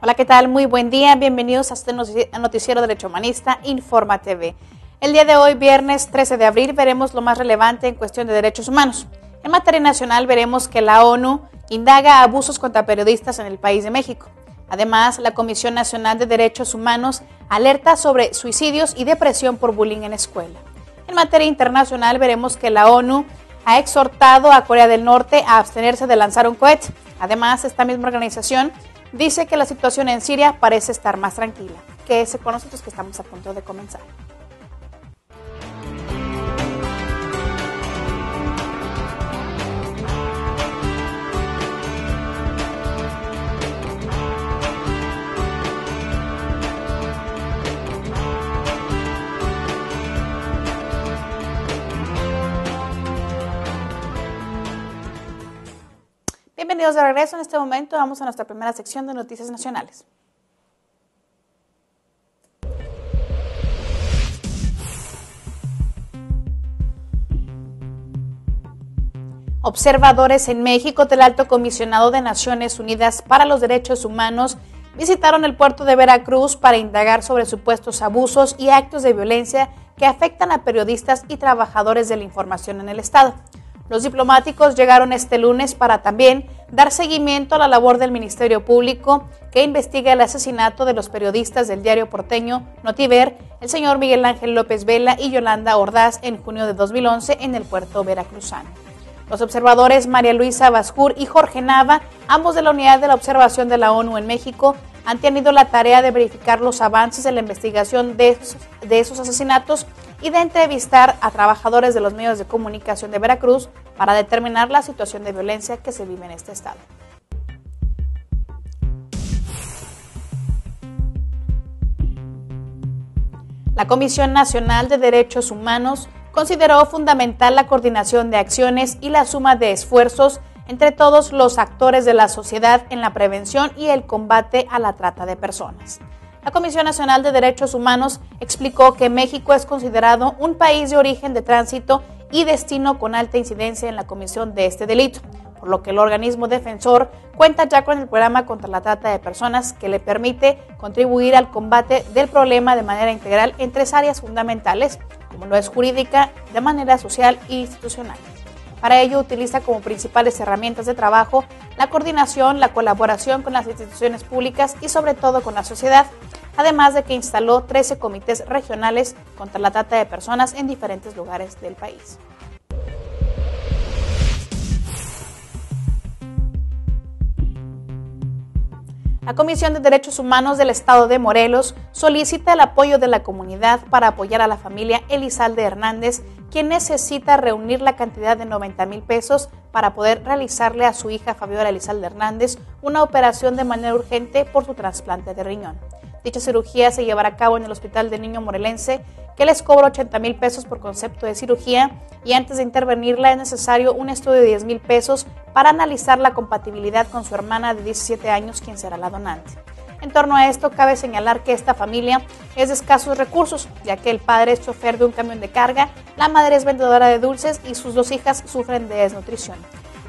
Hola, ¿qué tal? Muy buen día. Bienvenidos a este noticiero Derecho Humanista, Informa TV. El día de hoy, viernes 13 de abril, veremos lo más relevante en cuestión de derechos humanos. En materia nacional, veremos que la ONU indaga abusos contra periodistas en el país de México. Además, la Comisión Nacional de Derechos Humanos alerta sobre suicidios y depresión por bullying en escuela. En materia internacional, veremos que la ONU ha exhortado a Corea del Norte a abstenerse de lanzar un cohete. Además, esta misma organización dice que la situación en Siria parece estar más tranquila. Quédese con nosotros que estamos a punto de comenzar. Bienvenidos de regreso. En este momento vamos a nuestra primera sección de noticias nacionales. Observadores en México del Alto Comisionado de Naciones Unidas para los Derechos Humanos visitaron el puerto de Veracruz para indagar sobre supuestos abusos y actos de violencia que afectan a periodistas y trabajadores de la información en el Estado. Los diplomáticos llegaron este lunes para también dar seguimiento a la labor del Ministerio Público que investiga el asesinato de los periodistas del diario porteño Notiver, el señor Miguel Ángel López Vela y Yolanda Ordaz en junio de 2011 en el puerto veracruzano. Los observadores María Luisa Basjur y Jorge Nava, ambos de la Unidad de la Observación de la ONU en México, han tenido la tarea de verificar los avances en la investigación de esos asesinatos y de entrevistar a trabajadores de los medios de comunicación de Veracruz para determinar la situación de violencia que se vive en este estado. La Comisión Nacional de Derechos Humanos consideró fundamental la coordinación de acciones y la suma de esfuerzos entre todos los actores de la sociedad en la prevención y el combate a la trata de personas. La Comisión Nacional de Derechos Humanos explicó que México es considerado un país de origen de tránsito y destino con alta incidencia en la comisión de este delito, por lo que el organismo defensor cuenta ya con el programa contra la trata de personas que le permite contribuir al combate del problema de manera integral en tres áreas fundamentales, como lo es jurídica, de manera social e institucional. Para ello utiliza como principales herramientas de trabajo la coordinación, la colaboración con las instituciones públicas y sobre todo con la sociedad, además de que instaló 13 comités regionales contra la trata de personas en diferentes lugares del país. La Comisión de Derechos Humanos del Estado de Morelos solicita el apoyo de la comunidad para apoyar a la familia Elizalde Hernández, quien necesita reunir la cantidad de 90,000 pesos para poder realizarle a su hija Fabiola Elizalde Hernández una operación de manera urgente por su trasplante de riñón. Dicha cirugía se llevará a cabo en el Hospital del Niño Morelense, que les cobra 80,000 pesos por concepto de cirugía, y antes de intervenirla es necesario un estudio de 10,000 pesos para analizar la compatibilidad con su hermana de 17 años, quien será la donante. En torno a esto, cabe señalar que esta familia es de escasos recursos, ya que el padre es chofer de un camión de carga, la madre es vendedora de dulces y sus dos hijas sufren de desnutrición.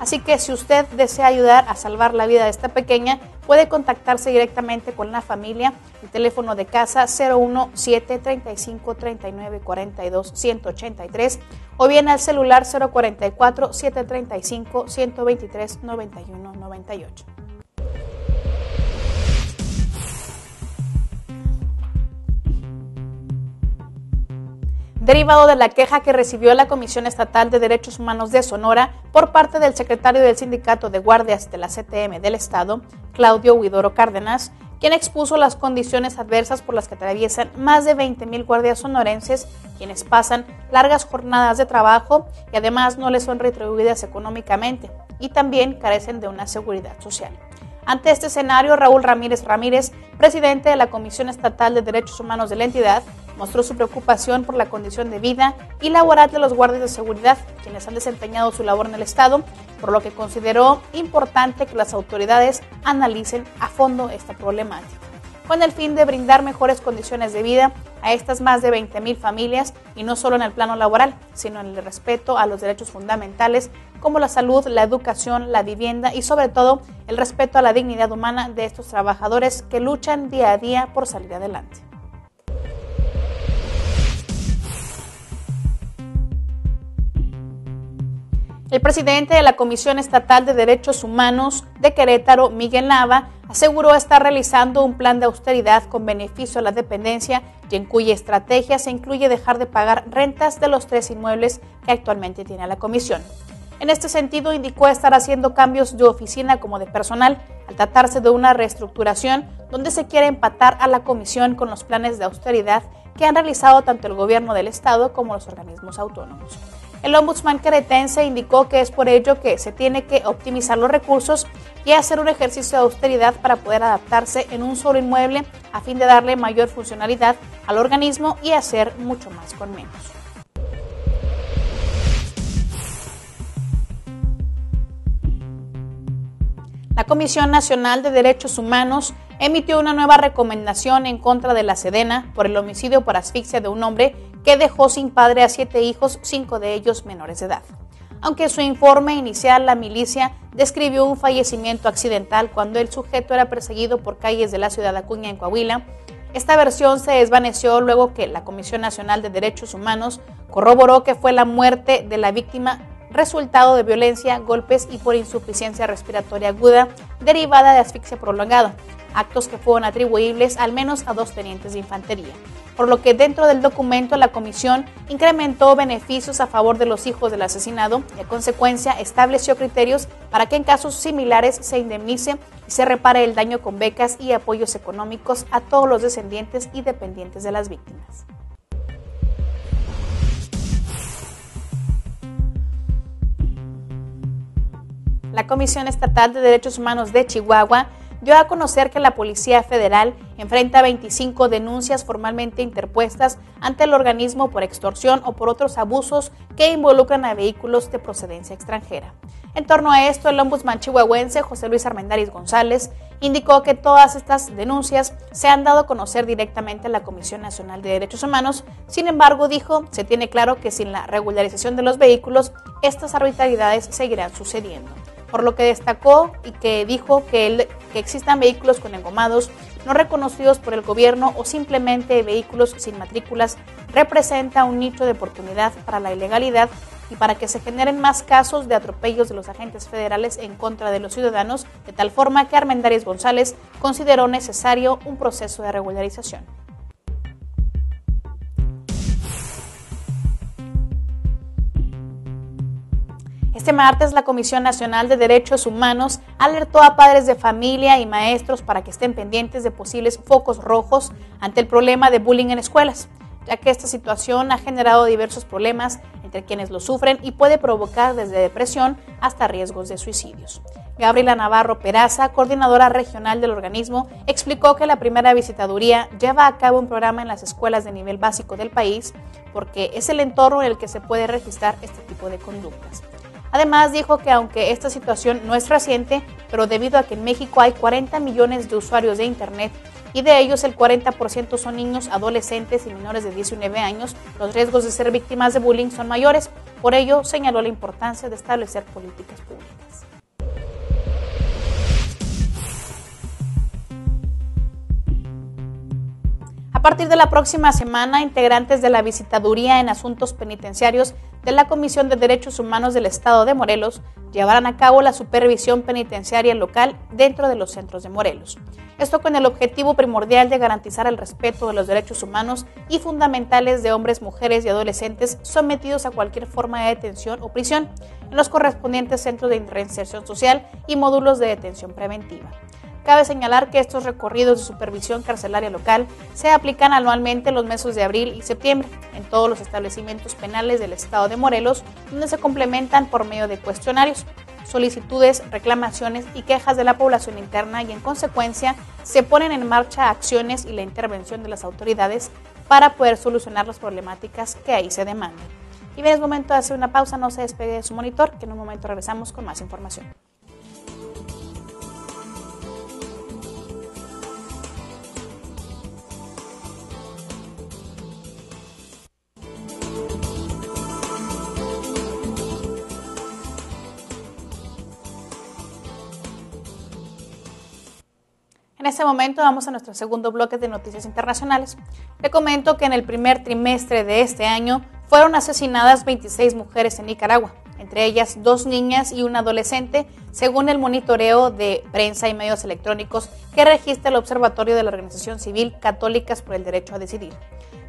Así que si usted desea ayudar a salvar la vida de esta pequeña, puede contactarse directamente con la familia. El teléfono de casa 017 35 39 42 183 o bien al celular 044 735 123 91 98. Derivado de la queja que recibió la Comisión Estatal de Derechos Humanos de Sonora por parte del secretario del Sindicato de Guardias de la CTM del Estado, Claudio Huidoro Cárdenas, quien expuso las condiciones adversas por las que atraviesan más de 20,000 guardias sonorenses, quienes pasan largas jornadas de trabajo y además no les son retribuidas económicamente y también carecen de una seguridad social. Ante este escenario, Raúl Ramírez, presidente de la Comisión Estatal de Derechos Humanos de la entidad, mostró su preocupación por la condición de vida y laboral de los guardias de seguridad, quienes han desempeñado su labor en el Estado, por lo que consideró importante que las autoridades analicen a fondo esta problemática. Con el fin de brindar mejores condiciones de vida a estas más de 20,000 familias, y no solo en el plano laboral, sino en el respeto a los derechos fundamentales como la salud, la educación, la vivienda y sobre todo el respeto a la dignidad humana de estos trabajadores que luchan día a día por salir adelante. El presidente de la Comisión Estatal de Derechos Humanos de Querétaro, Miguel Nava, aseguró estar realizando un plan de austeridad con beneficio a la dependencia y en cuya estrategia se incluye dejar de pagar rentas de los 3 inmuebles que actualmente tiene la comisión. En este sentido, indicó estar haciendo cambios de oficina como de personal, al tratarse de una reestructuración donde se quiere empatar a la comisión con los planes de austeridad que han realizado tanto el gobierno del estado como los organismos autónomos. El ombudsman queretense indicó que es por ello que se tiene que optimizar los recursos y hacer un ejercicio de austeridad para poder adaptarse en un solo inmueble a fin de darle mayor funcionalidad al organismo y hacer mucho más con menos. La Comisión Nacional de Derechos Humanos emitió una nueva recomendación en contra de la Sedena por el homicidio por asfixia de un hombre que dejó sin padre a 7 hijos, 5 de ellos menores de edad. Aunque en su informe inicial la milicia describió un fallecimiento accidental cuando el sujeto era perseguido por calles de la ciudad de Acuña, en Coahuila, esta versión se desvaneció luego que la Comisión Nacional de Derechos Humanos corroboró que fue la muerte de la víctima resultado de violencia, golpes y por insuficiencia respiratoria aguda derivada de asfixia prolongada, actos que fueron atribuibles al menos a 2 tenientes de infantería. Por lo que dentro del documento la comisión incrementó beneficios a favor de los hijos del asesinado y a consecuencia estableció criterios para que en casos similares se indemnice y se repare el daño con becas y apoyos económicos a todos los descendientes y dependientes de las víctimas. La Comisión Estatal de Derechos Humanos de Chihuahua dio a conocer que la Policía Federal enfrenta 25 denuncias formalmente interpuestas ante el organismo por extorsión o por otros abusos que involucran a vehículos de procedencia extranjera. En torno a esto, el ombudsman chihuahuense José Luis Armendáriz González indicó que todas estas denuncias se han dado a conocer directamente a la Comisión Nacional de Derechos Humanos. Sin embargo, dijo, se tiene claro que sin la regularización de los vehículos, estas arbitrariedades seguirán sucediendo. Por lo que destacó y que dijo que existan vehículos con engomados no reconocidos por el gobierno o simplemente vehículos sin matrículas representa un nicho de oportunidad para la ilegalidad y para que se generen más casos de atropellos de los agentes federales en contra de los ciudadanos, de tal forma que Armendáriz González consideró necesario un proceso de regularización. Este martes, la Comisión Nacional de Derechos Humanos alertó a padres de familia y maestros para que estén pendientes de posibles focos rojos ante el problema de bullying en escuelas, ya que esta situación ha generado diversos problemas entre quienes lo sufren y puede provocar desde depresión hasta riesgos de suicidios. Gabriela Navarro Peraza, coordinadora regional del organismo, explicó que la primera visitaduría lleva a cabo un programa en las escuelas de nivel básico del país porque es el entorno en el que se puede registrar este tipo de conductas. Además, dijo que aunque esta situación no es reciente, pero debido a que en México hay 40 millones de usuarios de Internet y de ellos el 40% son niños, adolescentes y menores de 19 años, los riesgos de ser víctimas de bullying son mayores. Por ello, señaló la importancia de establecer políticas públicas. A partir de la próxima semana, integrantes de la Visitaduría en Asuntos Penitenciarios de la Comisión de Derechos Humanos del Estado de Morelos llevarán a cabo la supervisión penitenciaria local dentro de los centros de Morelos. Esto con el objetivo primordial de garantizar el respeto de los derechos humanos y fundamentales de hombres, mujeres y adolescentes sometidos a cualquier forma de detención o prisión en los correspondientes centros de reinserción social y módulos de detención preventiva. Cabe señalar que estos recorridos de supervisión carcelaria local se aplican anualmente en los meses de abril y septiembre en todos los establecimientos penales del estado de Morelos, donde se complementan por medio de cuestionarios, solicitudes, reclamaciones y quejas de la población interna y en consecuencia se ponen en marcha acciones y la intervención de las autoridades para poder solucionar las problemáticas que ahí se demandan. Y bien, es momento de hacer una pausa, no se despegue de su monitor, que en un momento regresamos con más información. En este momento vamos a nuestro segundo bloque de noticias internacionales. Le comento que en el primer trimestre de este año fueron asesinadas 26 mujeres en Nicaragua, entre ellas 2 niñas y un adolescente, según el monitoreo de prensa y medios electrónicos que registra el Observatorio de la Organización Civil Católicas por el Derecho a Decidir.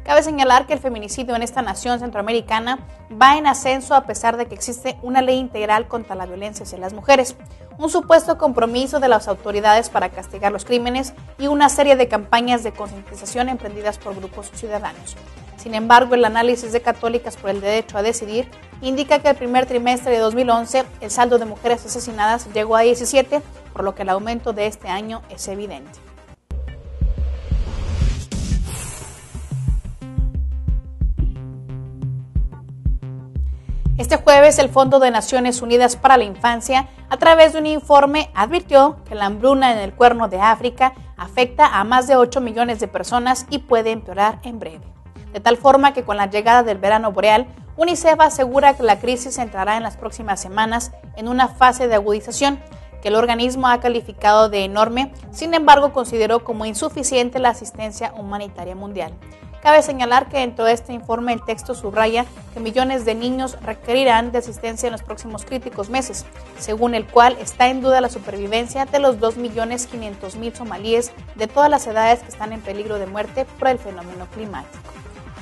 Cabe señalar que el feminicidio en esta nación centroamericana va en ascenso a pesar de que existe una ley integral contra la violencia hacia las mujeres, un supuesto compromiso de las autoridades para castigar los crímenes y una serie de campañas de concientización emprendidas por grupos ciudadanos. Sin embargo, el análisis de Católicas por el Derecho a Decidir indica que el primer trimestre de 2011 el saldo de mujeres asesinadas llegó a 17, por lo que el aumento de este año es evidente. Este jueves, el Fondo de Naciones Unidas para la Infancia, a través de un informe, advirtió que la hambruna en el Cuerno de África afecta a más de 8 millones de personas y puede empeorar en breve. De tal forma que con la llegada del verano boreal, UNICEF asegura que la crisis entrará en las próximas semanas en una fase de agudización que el organismo ha calificado de enorme, sin embargo consideró como insuficiente la asistencia humanitaria mundial. Cabe señalar que dentro de este informe el texto subraya que millones de niños requerirán de asistencia en los próximos críticos meses, según el cual está en duda la supervivencia de los 2.500.000 somalíes de todas las edades que están en peligro de muerte por el fenómeno climático.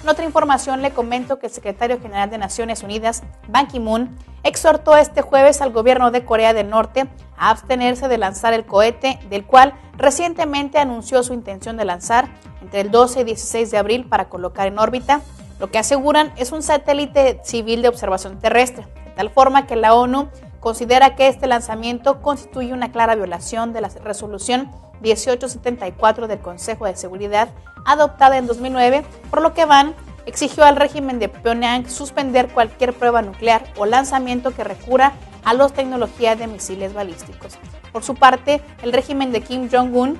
En otra información le comento que el secretario general de Naciones Unidas, Ban Ki-moon, exhortó este jueves al gobierno de Corea del Norte a abstenerse de lanzar el cohete, del cual recientemente anunció su intención de lanzar entre el 12 y 16 de abril para colocar en órbita, lo que aseguran es un satélite civil de observación terrestre, de tal forma que la ONU considera que este lanzamiento constituye una clara violación de la resolución 1874 del Consejo de Seguridad adoptada en 2009, por lo que Ban exigió al régimen de Pyongyang suspender cualquier prueba nuclear o lanzamiento que recurra a las tecnologías de misiles balísticos. Por su parte, el régimen de Kim Jong-un,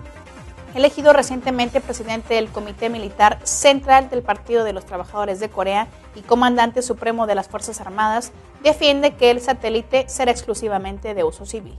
elegido recientemente presidente del Comité Militar Central del Partido de los Trabajadores de Corea y comandante supremo de las Fuerzas Armadas, defiende que el satélite será exclusivamente de uso civil.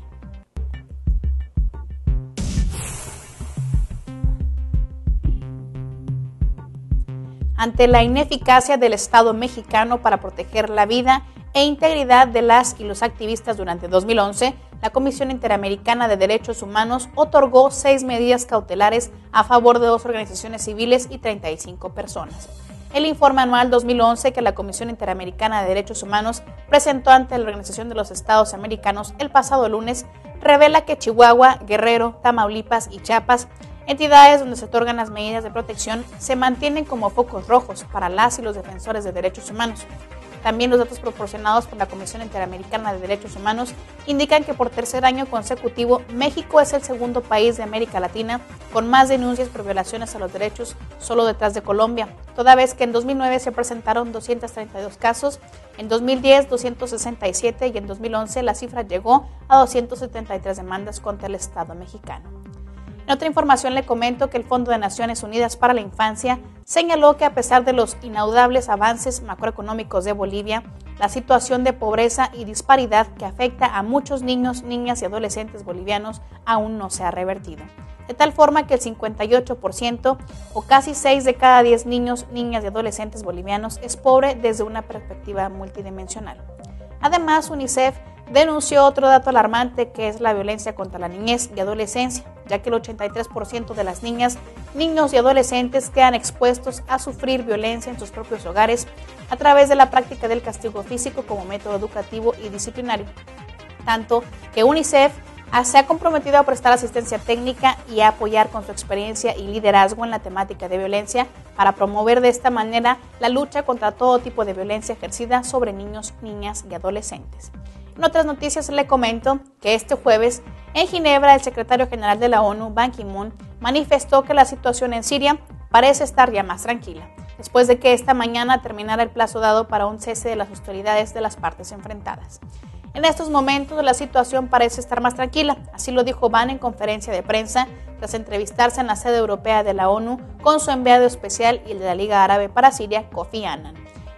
Ante la ineficacia del Estado mexicano para proteger la vida e integridad de las y los activistas durante 2011, la Comisión Interamericana de Derechos Humanos otorgó 6 medidas cautelares a favor de 2 organizaciones civiles y 35 personas. El informe anual 2011 que la Comisión Interamericana de Derechos Humanos presentó ante la Organización de los Estados Americanos el pasado lunes revela que Chihuahua, Guerrero, Tamaulipas y Chiapas, entidades donde se otorgan las medidas de protección, se mantienen como focos rojos para las y los defensores de derechos humanos. También los datos proporcionados por la Comisión Interamericana de Derechos Humanos indican que por tercer año consecutivo México es el segundo país de América Latina con más denuncias por violaciones a los derechos, solo detrás de Colombia, toda vez que en 2009 se presentaron 232 casos, en 2010 267 y en 2011 la cifra llegó a 273 demandas contra el Estado mexicano. En otra información le comento que el Fondo de Naciones Unidas para la Infancia señaló que a pesar de los inaudables avances macroeconómicos de Bolivia, la situación de pobreza y disparidad que afecta a muchos niños, niñas y adolescentes bolivianos aún no se ha revertido. De tal forma que el 58% o casi 6 de cada 10 niños, niñas y adolescentes bolivianos es pobre desde una perspectiva multidimensional. Además, UNICEF denunció otro dato alarmante que es la violencia contra la niñez y adolescencia, ya que el 83% de las niñas, niños y adolescentes quedan expuestos a sufrir violencia en sus propios hogares a través de la práctica del castigo físico como método educativo y disciplinario. Tanto que UNICEF se ha comprometido a prestar asistencia técnica y a apoyar con su experiencia y liderazgo en la temática de violencia para promover de esta manera la lucha contra todo tipo de violencia ejercida sobre niños, niñas y adolescentes. En otras noticias le comento que este jueves en Ginebra el secretario general de la ONU, Ban Ki-moon, manifestó que la situación en Siria parece estar ya más tranquila, después de que esta mañana terminara el plazo dado para un cese de las hostilidades de las partes enfrentadas. En estos momentos la situación parece estar más tranquila, así lo dijo Ban en conferencia de prensa tras entrevistarse en la sede europea de la ONU con su enviado especial y el de la Liga Árabe para Siria, Kofi Annan.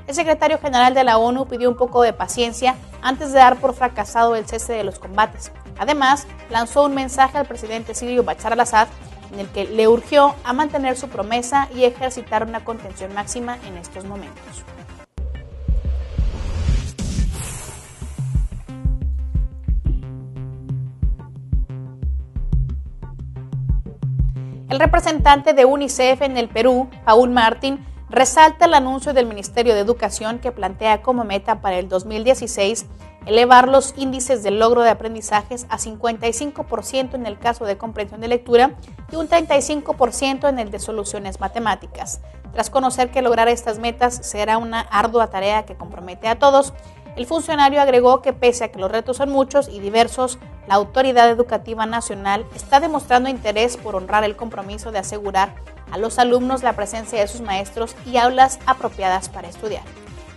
El secretario general de la ONU pidió un poco de paciencia antes de dar por fracasado el cese de los combates. Además, lanzó un mensaje al presidente sirio Bashar al-Assad en el que le urgió a mantener su promesa y ejercitar una contención máxima en estos momentos. El representante de UNICEF en el Perú, Paul Martin, resalta el anuncio del Ministerio de Educación que plantea como meta para el 2016 elevar los índices de logro de aprendizajes a 55% en el caso de comprensión de lectura y un 35% en el de soluciones matemáticas. Tras conocer que lograr estas metas será una ardua tarea que compromete a todos, el funcionario agregó que pese a que los retos son muchos y diversos, la Autoridad Educativa Nacional está demostrando interés por honrar el compromiso de asegurar a los alumnos la presencia de sus maestros y aulas apropiadas para estudiar.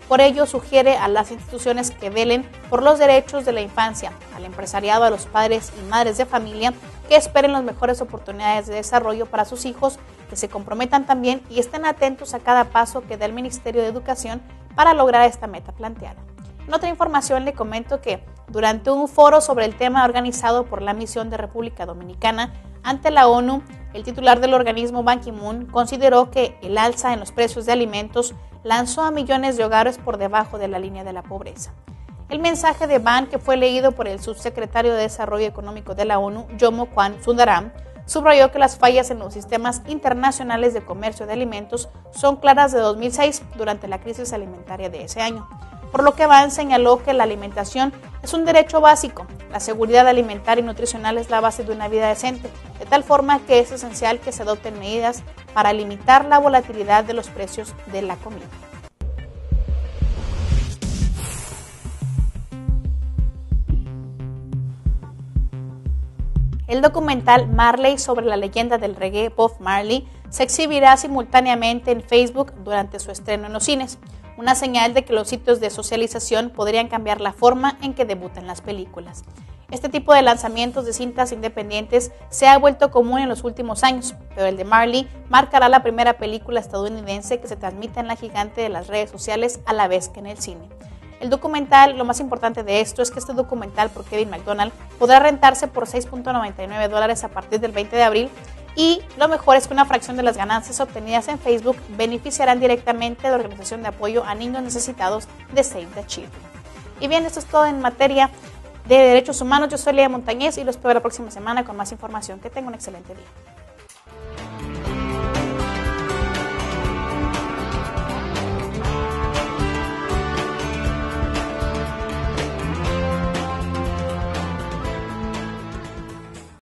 Por ello, sugiere a las instituciones que velen por los derechos de la infancia, al empresariado, a los padres y madres de familia, que esperen las mejores oportunidades de desarrollo para sus hijos, que se comprometan también y estén atentos a cada paso que da el Ministerio de Educación para lograr esta meta planteada. En otra información le comento que durante un foro sobre el tema organizado por la Misión de República Dominicana ante la ONU, el titular del organismo Ban Ki-moon consideró que el alza en los precios de alimentos lanzó a millones de hogares por debajo de la línea de la pobreza. El mensaje de Ban, que fue leído por el subsecretario de Desarrollo Económico de la ONU, Jomo Kwan Sundaram, subrayó que las fallas en los sistemas internacionales de comercio de alimentos son claras de 2006 durante la crisis alimentaria de ese año. Por lo que Ban señaló que la alimentación es un derecho básico. La seguridad alimentaria y nutricional es la base de una vida decente, de tal forma que es esencial que se adopten medidas para limitar la volatilidad de los precios de la comida. El documental Marley sobre la leyenda del reggae Bob Marley se exhibirá simultáneamente en Facebook durante su estreno en los cines, una señal de que los sitios de socialización podrían cambiar la forma en que debutan las películas. Este tipo de lanzamientos de cintas independientes se ha vuelto común en los últimos años, pero el de Marley marcará la primera película estadounidense que se transmita en la gigante de las redes sociales a la vez que en el cine. El documental, lo más importante de esto es que este documental por Kevin McDonald podrá rentarse por $6.99 a partir del 20 de abril y lo mejor es que una fracción de las ganancias obtenidas en Facebook beneficiarán directamente a la organización de apoyo a niños necesitados de Save the Children. Y bien, esto es todo en materia de derechos humanos. Yo soy Lea Montañez y los espero la próxima semana con más información. Que tengan un excelente día.